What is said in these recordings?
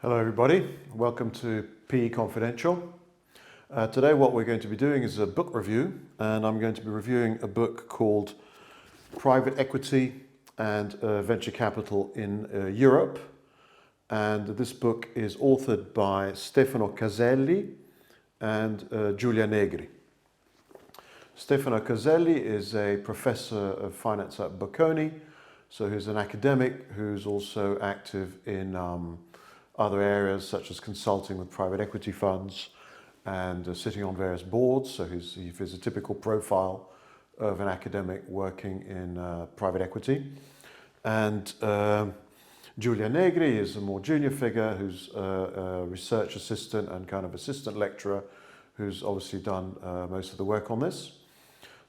Hello everybody, welcome to PE Confidential. Today what we're going to be doing is a book review, and I'm going to be reviewing a book called Private Equity and Venture Capital in Europe. And this book is authored by Stefano Caselli and Giulia Negri. Stefano Caselli is a professor of finance at Bocconi, so he's an academic who's also active in other areas such as consulting with private equity funds and sitting on various boards. So he's a typical profile of an academic working in private equity. And Giulia Negri is a more junior figure who's a research assistant and kind of assistant lecturer who's obviously done most of the work on this.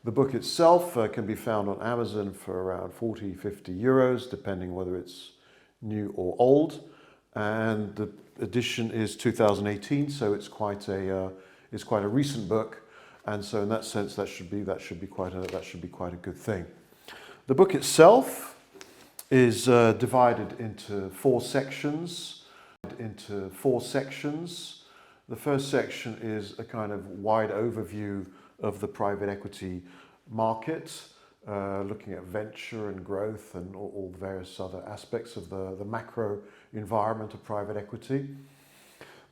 The book itself can be found on Amazon for around 40-50 euros, depending whether it's new or old. And the edition is 2018, so it's quite a recent book, and so in that sense that should be quite a good thing. The book itself is divided into four sections. The first section is a kind of wide overview of the private equity market, looking at venture and growth and all the various other aspects of the macro environment of private equity.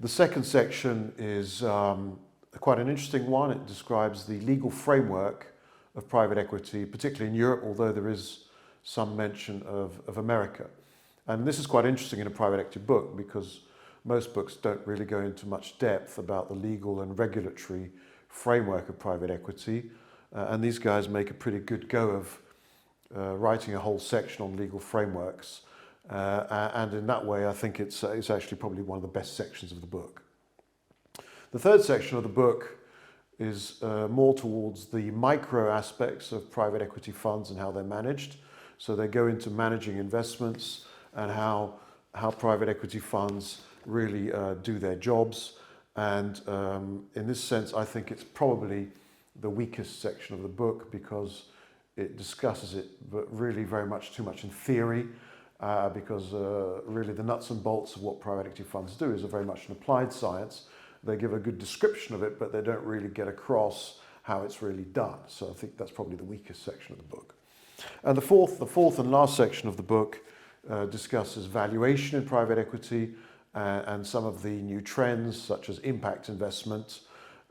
The second section is quite an interesting one. It describes the legal framework of private equity, particularly in Europe, although there is some mention of America. And this is quite interesting in a private equity book because most books don't really go into much depth about the legal and regulatory framework of private equity. And these guys make a pretty good go of writing a whole section on legal frameworks. And in that way, I think it's actually probably one of the best sections of the book. The third section of the book is more towards the micro aspects of private equity funds and how they're managed. So they go into managing investments and how private equity funds really do their jobs. And in this sense, I think it's probably the weakest section of the book because it discusses it, but really very much too much in theory. Because really the nuts and bolts of what private equity funds do is very much an applied science. They give a good description of it, but they don't really get across how it's really done. So I think that's probably the weakest section of the book. And the fourth and last section of the book discusses valuation in private equity and some of the new trends such as impact investment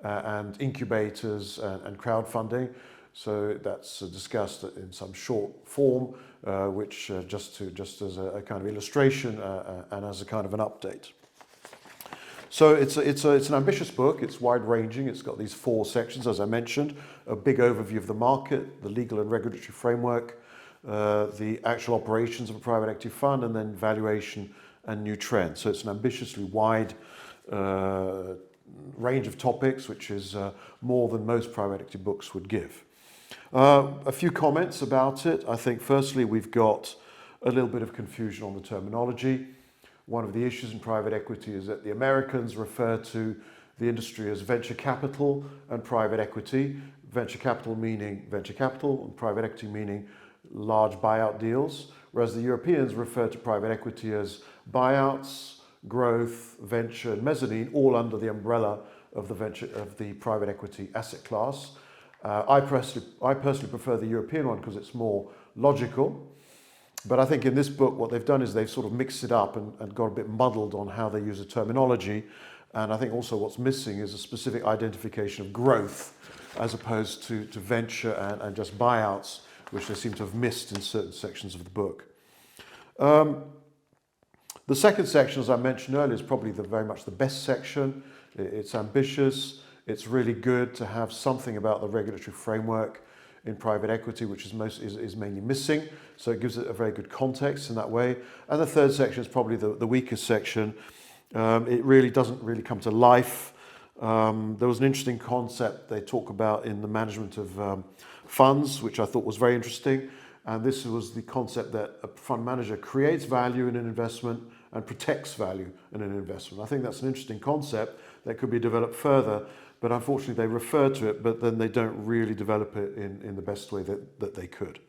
and incubators and crowdfunding. So that's discussed in some short form, which just as a kind of illustration and as a kind of an update. So it's an ambitious book. It's wide-ranging. It's got these four sections, as I mentioned: a big overview of the market, the legal and regulatory framework, the actual operations of a private equity fund, and then valuation and new trends. So it's an ambitiously wide range of topics, which is more than most private equity books would give. A few comments about it. I think firstly we've got a little bit of confusion on the terminology. One of the issues in private equity is that the Americans refer to the industry as venture capital and private equity. Venture capital meaning venture capital and private equity meaning large buyout deals, whereas the Europeans refer to private equity as buyouts, growth, venture and mezzanine, all under the umbrella of the private equity asset class. I personally prefer the European one because it's more logical. But I think in this book what they've done is they've sort of mixed it up and got a bit muddled on how they use the terminology. And I think also what's missing is a specific identification of growth as opposed to venture and just buyouts, which they seem to have missed in certain sections of the book. The second section, as I mentioned earlier, is probably very much the best section. It's ambitious. It's really good to have something about the regulatory framework in private equity, which is mainly missing. So it gives it a very good context in that way. And the third section is probably the weakest section. It really doesn't really come to life. There was an interesting concept they talk about in the management of funds, which I thought was very interesting. And this was the concept that a fund manager creates value in an investment and protects value in an investment. I think that's an interesting concept that could be developed further. But unfortunately they refer to it, but then they don't really develop it in the best way that they could.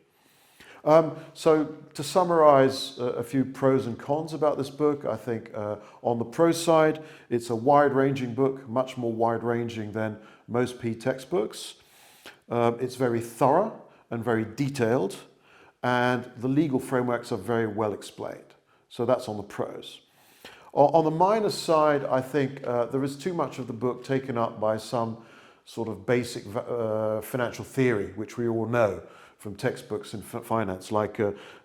So to summarize a few pros and cons about this book, I think on the pro side, it's a wide-ranging book, much more wide-ranging than most P textbooks. It's very thorough and very detailed, and the legal frameworks are very well explained. So that's on the pros. On the minus side, I think there is too much of the book taken up by some sort of basic financial theory, which we all know from textbooks in finance, like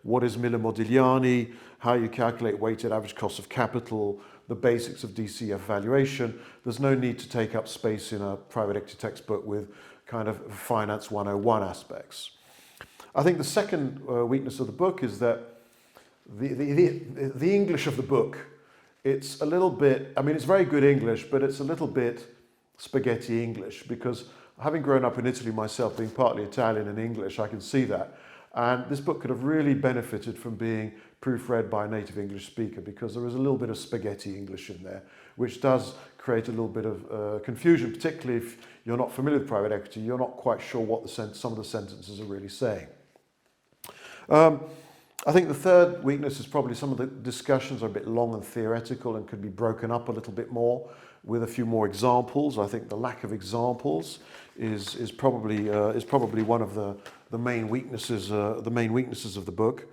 what is Miller Modigliani, how you calculate weighted average cost of capital, the basics of DCF valuation. There's no need to take up space in a private equity textbook with kind of finance 101 aspects. I think the second weakness of the book is that the English of the book, it's a little bit, I mean, it's very good English, but it's a little bit spaghetti English, because having grown up in Italy myself, being partly Italian and English, I can see that. And this book could have really benefited from being proofread by a native English speaker, because there is a little bit of spaghetti English in there, which does create a little bit of confusion, particularly if you're not familiar with private equity, you're not quite sure what some of the sentences are really saying. I think the third weakness is probably some of the discussions are a bit long and theoretical and could be broken up a little bit more with a few more examples. I think the lack of examples is probably one of the main weaknesses of the book.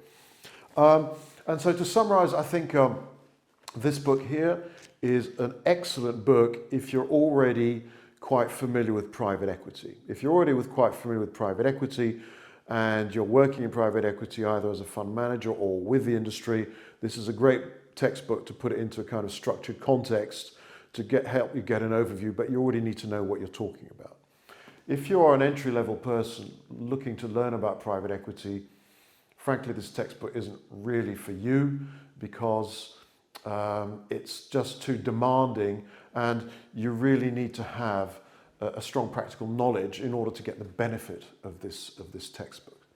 And so to summarize, I think this book here is an excellent book if you're already quite familiar with private equity. If you're already quite familiar with private equity and you're working in private equity either as a fund manager or with the industry, this is a great textbook to put it into a kind of structured context to help you get an overview, but you already need to know what you're talking about. If you are an entry-level person looking to learn about private equity, frankly, this textbook isn't really for you, because it's just too demanding, and you really need to have a strong practical knowledge in order to get the benefit of this textbook.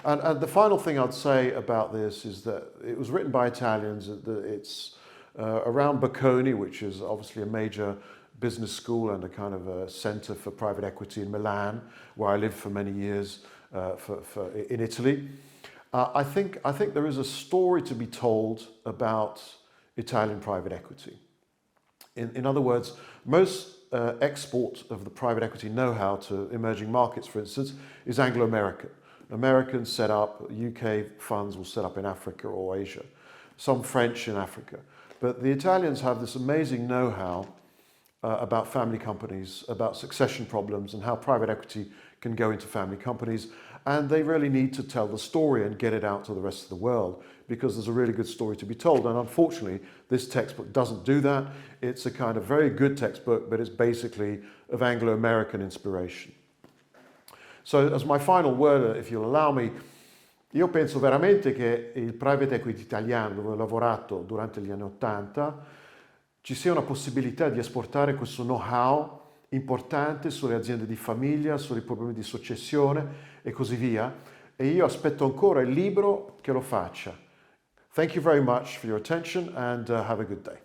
And the final thing I'd say about this is that it was written by Italians. It's around Bocconi, which is obviously a major business school and a kind of a centre for private equity in Milan, where I lived for many years in Italy. I think there is a story to be told about Italian private equity. In other words, most export of the private equity know-how to emerging markets, for instance, is Anglo-American. Americans set up, UK funds will set up in Africa or Asia, some French in Africa. But the Italians have this amazing know-how about family companies, about succession problems, and how private equity can go into family companies. And they really need to tell the story and get it out to the rest of the world, because there's a really good story to be told. And unfortunately, this textbook doesn't do that. It's a kind of very good textbook, but it's basically of Anglo-American inspiration. So as my final word, if you'll allow me, io penso veramente che il private equity italiano, dove ho lavorato durante gli anni '80, ci sia una possibilità di esportare questo know-how importante sulle aziende di famiglia, sui problemi di successione e così via. E io aspetto ancora il libro che lo faccia. Thank you very much for your attention, and have a good day.